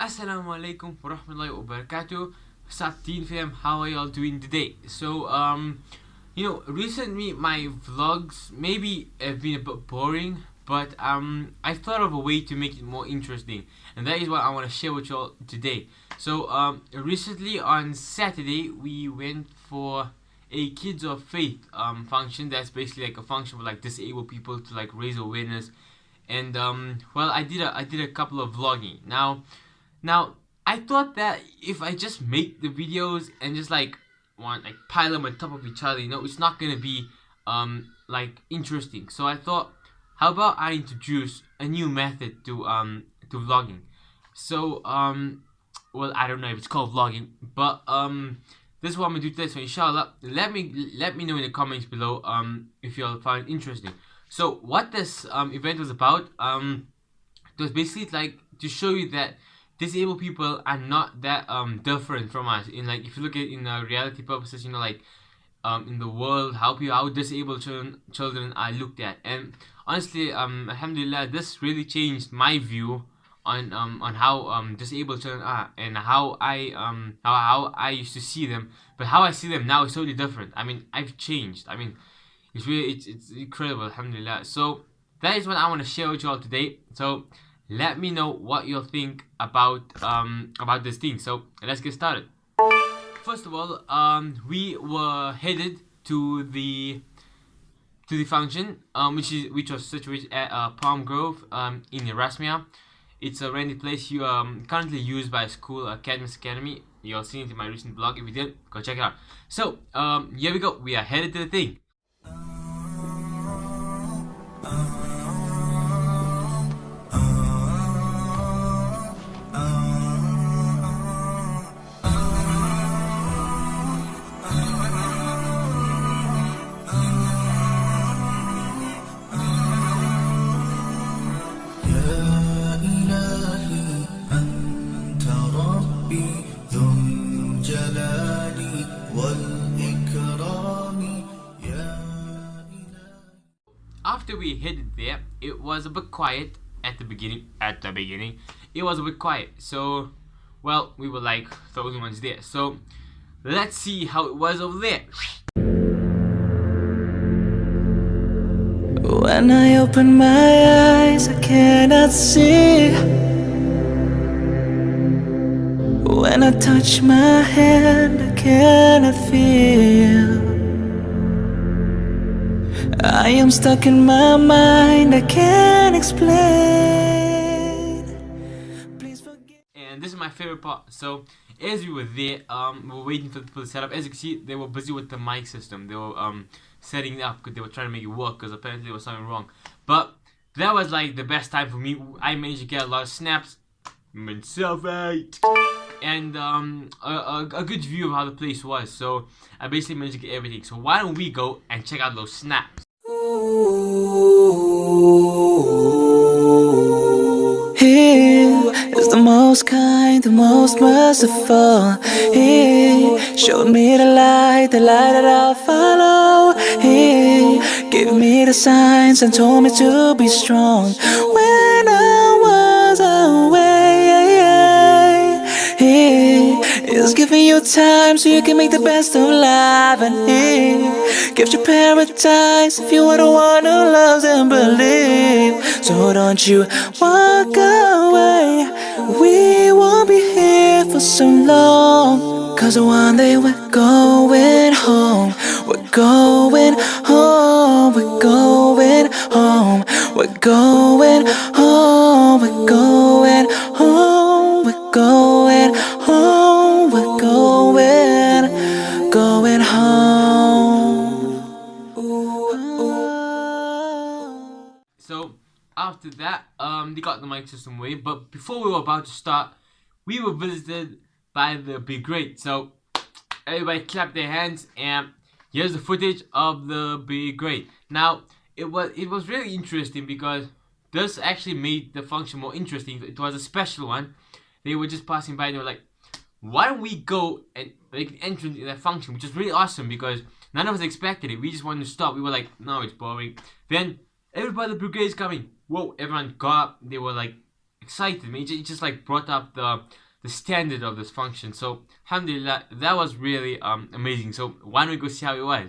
Assalamu alaikum wa rahmatullahi wa barakatuh. OnDeen fam, how are y'all doing today? So, recently my vlogs maybe have been a bit boring, but I thought of a way to make it more interesting, and that is what I want to share with y'all today. So, recently on Saturday, we went for a Kids of Faith function. That's basically like a function for like disabled people to like raise awareness. And well, I did a couple of vlogging. Now, I thought that if I just make the videos and just like pile them on top of each other, it's not gonna be like interesting. So I thought, how about I introduce a new method to vlogging? So well, I don't know if it's called vlogging, but this is what I'm gonna do today. So inshallah, let me know in the comments below if y'all find it interesting. So what this event was about, it was basically like to show you that disabled people are not that different from us. In like, if you look at it in reality purposes, in the world, how disabled children are looked at. And honestly, alhamdulillah, this really changed my view on how disabled children are, and how I used to see them. But how I see them now is totally different. I mean, I've changed. I mean, it's incredible, alhamdulillah. So that is what I want to share with you all today. So let me know what you think about this thing. So let's get started. First of all, we were headed to the function, which was situated at PalmGrove in Erasmia. It's a rented place currently used by a school, Cadmus Academy. You'll see it in my recent blog. If you didn't, go check it out. So here we go. We are headed to the thing. After we headed there, it was a bit quiet at the beginning. It was a bit quiet. So, well, we were like the only ones there. So, let's see how it was over there. When I open my eyes, I cannot see. When I touch my hand, I cannot feel. I am stuck in my mind, I can't explain. Please forgive. And this is my favorite part. So as we were there, we were waiting for people to set up. As you can see, they were busy with the mic system. They were setting it up because they were trying to make it work, because apparently there was something wrong. But that was like the best time for me. I managed to get a lot of snaps, myself out, and a good view of how the place was. So I basically managed to get everything. So why don't we go and check out those snaps? He is the most kind, the most merciful. He showed me the light that I'll follow. He gave me the signs and told me to be strong when I was away. He is giving you time so you can make the best of life, and He gives you paradise if you are the one who loves and believes. So don't you walk away, we won't be here for so long. Cause one day we're going home. We're going home. We're going home. We're going home. We're going home. We're going home. We're going home. So after that, they got the mic system away. But before we were about to start, we were visited by the Big Great. So everybody clap their hands, and here's the footage of the Big Great. Now it was really interesting because this actually made the function more interesting. It was a special one. They were just passing by and they were like, why don't we go and make an entrance in that function, which is really awesome because none of us expected it. We just wanted to stop. We were like, no, it's boring. Then everybody, the brigade is coming. Whoa, everyone got up. They were like excited me. It just like brought up the standard of this function. So alhamdulillah, that was really amazing. So why don't we go see how it was?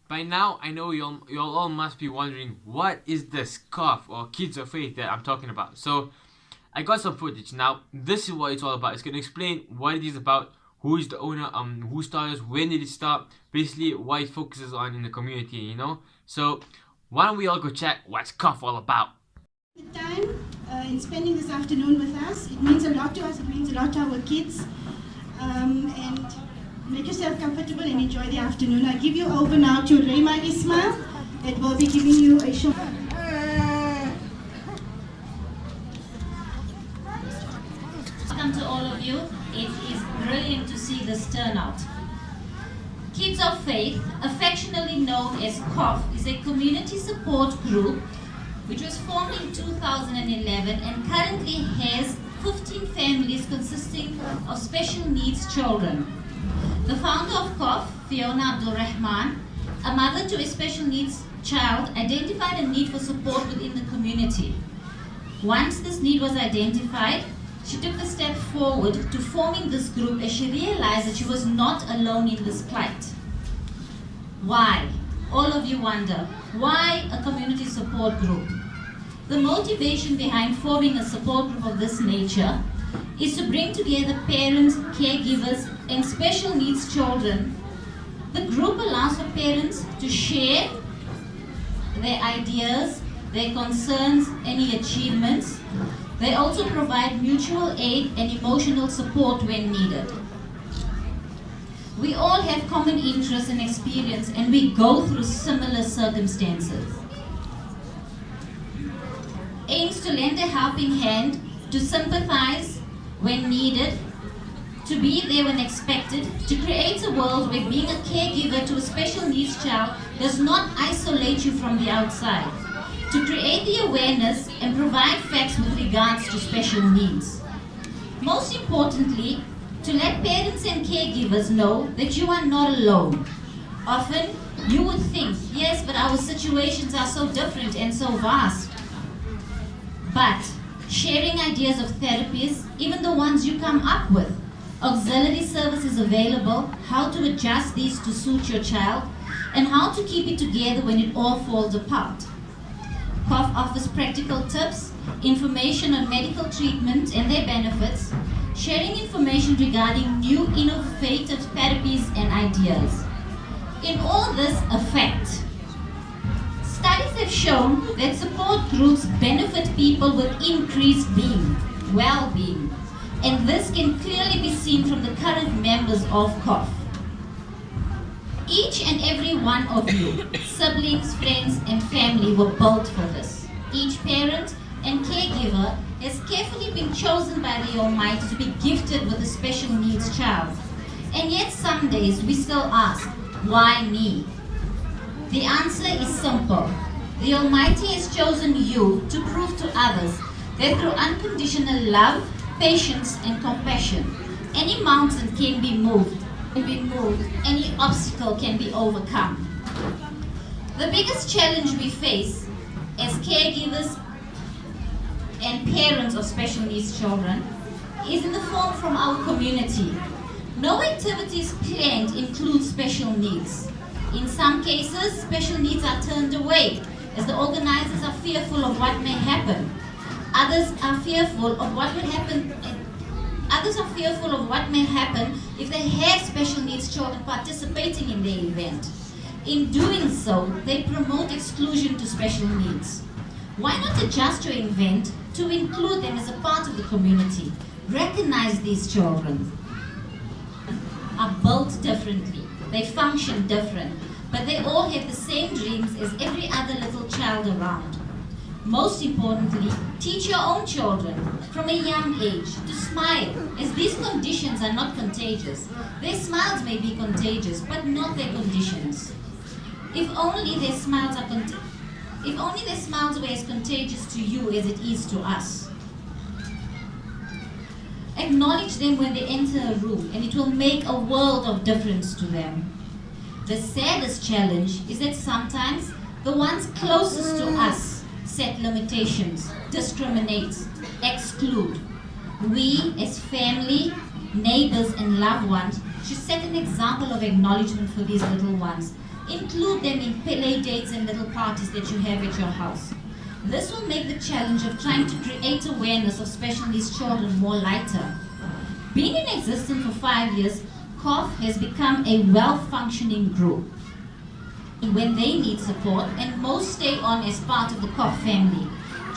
By now, I know y'all all must be wondering, what is this K.O.F or Kids of Faith that I'm talking about? So, I got some footage. Now, this is what it's all about. It's going to explain what it is about, who is the owner, who started, when did it start, basically what it focuses on in the community, you know? So, why don't we all go check what's K.O.F all about? The time in spending this afternoon with us, it means a lot to us, it means a lot to our kids. And make yourself comfortable and enjoy the afternoon. I give you over now to Rema Ismail, that will be giving you a short. Welcome to all of you. It is brilliant to see this turnout. Kids of Faith, affectionately known as K.O.F, is a community support group which was formed in 2011 and currently has 15 families consisting of special needs children. The founder of K.O.F, Fiona Abdul-Rahman, a mother to a special needs child, identified a need for support within the community. Once this need was identified, she took the step forward to forming this group as she realized that she was not alone in this plight. Why? All of you wonder, why a community support group? The motivation behind forming a support group of this nature is to bring together parents, caregivers, and special needs children. The group allows for parents to share their ideas, their concerns, any achievements. They also provide mutual aid and emotional support when needed. We all have common interests and experience, and we go through similar circumstances. Aims to lend a helping hand, to sympathize when needed, to be there when expected, to create a world where being a caregiver to a special needs child does not isolate you from the outside, to create the awareness and provide facts with regards to special needs. Most importantly, to let parents and caregivers know that you are not alone. Often, you would think, yes, but our situations are so different and so vast. But sharing ideas of therapies, even the ones you come up with, auxiliary services available, how to adjust these to suit your child, and how to keep it together when it all falls apart. K.O.F offers practical tips, information on medical treatment and their benefits, sharing information regarding new innovative therapies and ideas. In all this effect, studies have shown that support groups benefit people with increased well-being, and this can clearly be seen from the current members of K.O.F. Each and every one of you, siblings, friends, and family were built for this. Each parent and caregiver has carefully been chosen by the Almighty to be gifted with a special needs child. And yet some days we still ask, why me? The answer is simple. The Almighty has chosen you to prove to others that through unconditional love, patience and compassion. Any mountain can be moved, any obstacle can be overcome. The biggest challenge we face as caregivers and parents of special needs children is in the form from our community. No activities planned include special needs. In some cases, special needs are turned away as the organizers are fearful of what may happen. Others are fearful of what will happen. Others are fearful of what may happen if they have special needs children participating in the event. In doing so, they promote exclusion to special needs. Why not adjust your event to include them as a part of the community? Recognize these children are built differently. They function different, but they all have the same dreams as every other little child around. Most importantly, teach your own children from a young age to smile, as these conditions are not contagious. Their smiles may be contagious, but not their conditions. If only their smiles were as contagious to you as it is to us. Acknowledge them when they enter a room, and it will make a world of difference to them. The saddest challenge is that sometimes the ones closest to us set limitations, discriminate, exclude. We, as family, neighbors, and loved ones, should set an example of acknowledgement for these little ones. Include them in play dates and little parties that you have at your house. This will make the challenge of trying to create awareness of special needs children more lighter. Being in existence for 5 years, K.O.F has become a well-functioning group when they need support, and most stay on as part of the K.O.F family.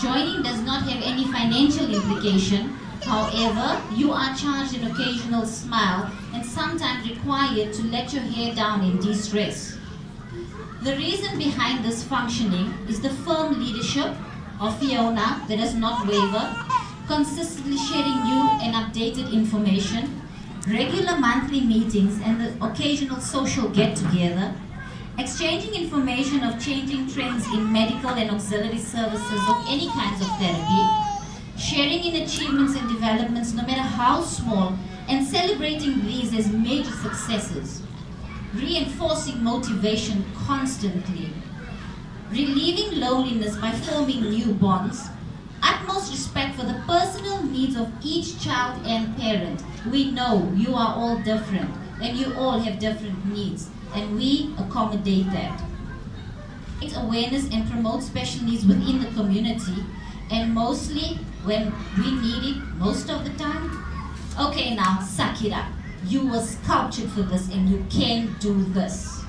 Joining does not have any financial implication. However, you are charged an occasional smile and sometimes required to let your hair down in de-stress. The reason behind this functioning is the firm leadership of Fiona that does not waver, consistently sharing new and updated information, regular monthly meetings and the occasional social get-together, exchanging information of changing trends in medical and auxiliary services of any kinds of therapy, sharing in achievements and developments no matter how small, and celebrating these as major successes, reinforcing motivation constantly, relieving loneliness by forming new bonds, utmost respect for the personal needs of each child and parent. We know you are all different and you all have different needs, and we accommodate that. It's awareness and promote special needs within the community, and mostly when we need it most of the time. Okay, now suck it up. You were sculptured for this and you can do this.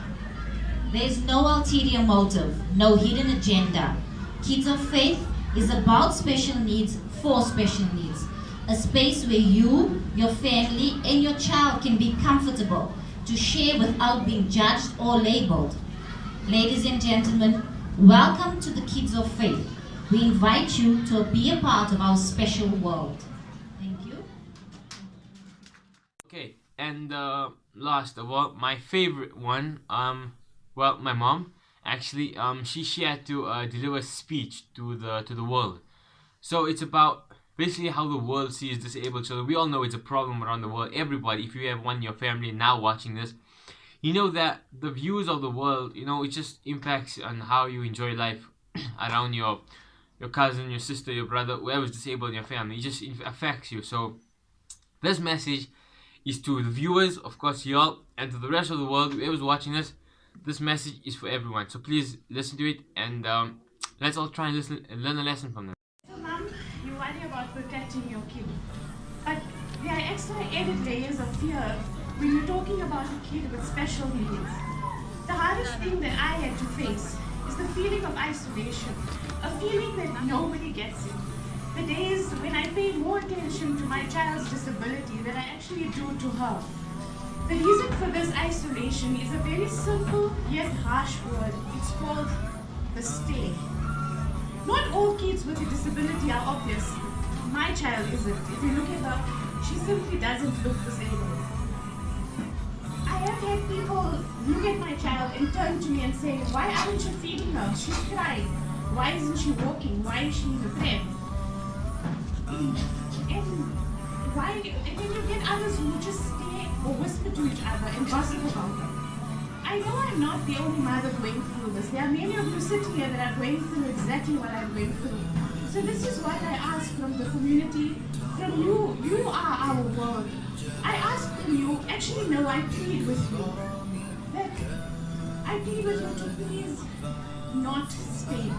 There's no ulterior motive, no hidden agenda. Kids of Faith is about special needs for special needs. A space where you, your family, and your child can be comfortable to share without being judged or labeled. Ladies and gentlemen, welcome to the Kids of Faith. We invite you to be a part of our special world. Thank you. Okay, and last of all, my favorite one, well, my mom actually, she had to deliver a speech to the world. So it's about basically how the world sees disabled children. We all know it's a problem around the world. Everybody, if you have one in your family now watching this, you know that the views of the world, you know, it just impacts on how you enjoy life around your cousin, your sister, your brother, whoever's disabled in your family. It just affects you. So this message is to the viewers, of course, y'all, and to the rest of the world, whoever's watching this message is for everyone. So please listen to it, and let's all try and listen and learn a lesson from them. So mom, you worry about protecting your kid, but there are extra added layers of fear when you're talking about a kid with special needs. The hardest thing that I had to face is the feeling of isolation, a feeling that nobody gets it. The days when I pay more attention to my child's disability than I actually do to her. The reason for this isolation is a very simple yet harsh word. It's called mistake. Not all kids with a disability are obvious. My child isn't. If you look at her, she simply doesn't look disabled. I have had people look at my child and turn to me and say, why aren't you feeding her? She's crying. Why isn't she walking? Why is she in the bed? And why, and then you get others who just stay or whisper to each other and gossip about them. I know I'm not the only mother going through this. There are many of you sitting here that are going through exactly what I'm going through. So this is what I ask from the community, from you. You are our world. I ask from you, actually no, I plead with you. That I plead with you to please not stay.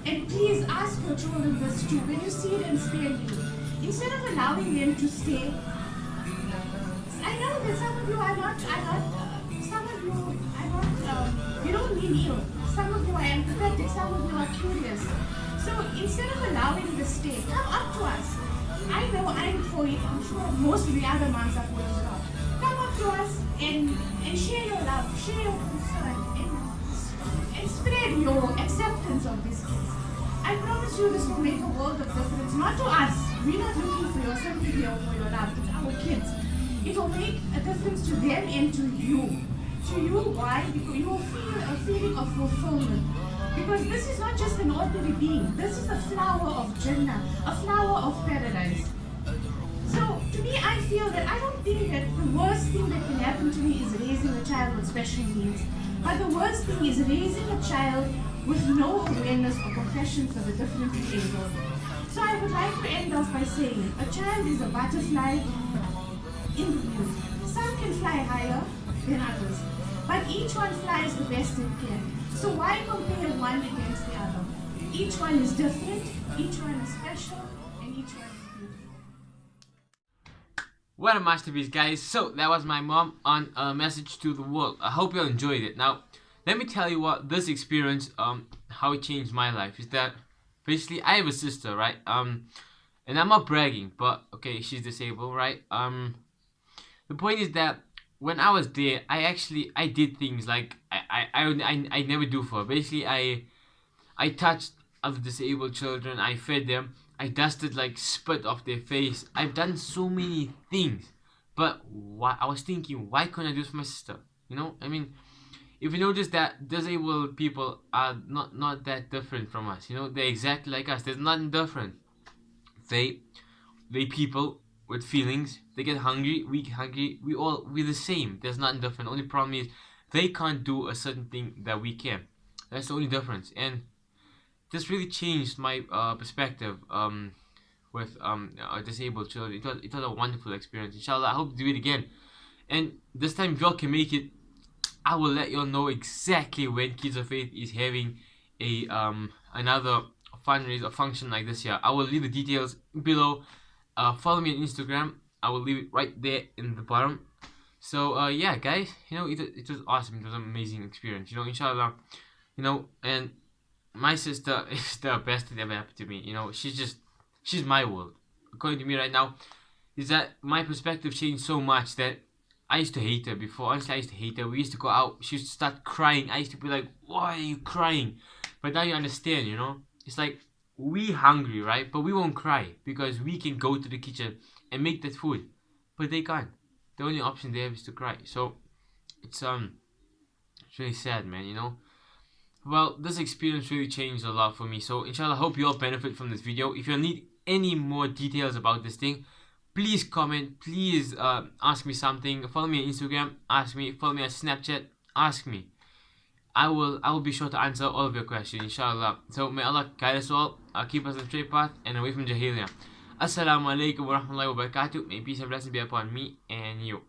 And please ask your children this too. When you see them staying, instead of allowing them to stay, I know that some of you are not, some of you are not, you don't mean ill. Some of you are empathetic, some of you are curious. So instead of allowing them to stay, come up to us. I know I'm for it, I'm sure most of the other moms are for it as well. Come up to us and share your love, share your concern, and spread your acceptance of these kids. I promise you this will make a world of difference, not to us. We're not looking for your sympathy or for your love, it's our kids. It will make a difference to them and to you. To you, why? Because you will feel a feeling of fulfillment. Because this is not just an ordinary being. This is a flower of Jannah, a flower of paradise. So, to me, I feel that I don't think that the worst thing that can happen to me is raising a child with special needs. But the worst thing is raising a child with no awareness or compassion for the differently abled. So I would like to end off by saying, a child is a butterfly in the wing. Some can fly higher than others, but each one flies the best it can. So why compare one against the other? Each one is different, each one is special, and each one is beautiful. What a masterpiece, guys. So that was my mom on a message to the world. I hope you enjoyed it. Now, let me tell you what this experience, how it changed my life. Is that basically I have a sister, right? And I'm not bragging, but okay, she's disabled, right? The point is that when I was there, I did things like I never do for her. Basically, I touched other disabled children. I fed them. I dusted like spit off their face. I've done so many things, but I was thinking, why couldn't I do this for my sister? You know, I mean, if you notice that disabled people are not that different from us. You know, they're exactly like us. There's nothing different. They people with feelings. They get hungry. We get hungry. We're the same. There's nothing different. The only problem is they can't do a certain thing that we can. That's the only difference. And this really changed my perspective with disabled children. It was a wonderful experience. Inshallah, I hope to do it again. And this time, if y'all can make it, I will let y'all know exactly when Kids of Faith is having a another fundraiser function like this year. I will leave the details below. Follow me on Instagram. I will leave it right there in the bottom. So yeah, guys, you know, it was awesome. It was an amazing experience. You know, inshallah, you know, and my sister is the best thing that ever happened to me. You know, she's my world. According to me right now, is that my perspective changed so much that I used to hate her before. Honestly, I used to hate her. We used to go out. She used to start crying. I used to be like, why are you crying? But now you understand, you know. It's like, we hungry, right? But we won't cry because we can go to the kitchen and make that food. But they can't. The only option they have is to cry. So, it's really sad, man, you know. Well, this experience really changed a lot for me. So, inshallah, I hope you all benefit from this video. If you need any more details about this thing, please comment. Please ask me something. Follow me on Instagram. Ask me. Follow me on Snapchat. Ask me. I will be sure to answer all of your questions, inshallah. So may Allah guide us all, keep us on the straight path and away from Jahiliyyah. Assalamu alaikum wa rahmatullahi wa barakatuh. May peace and blessings be upon me and you.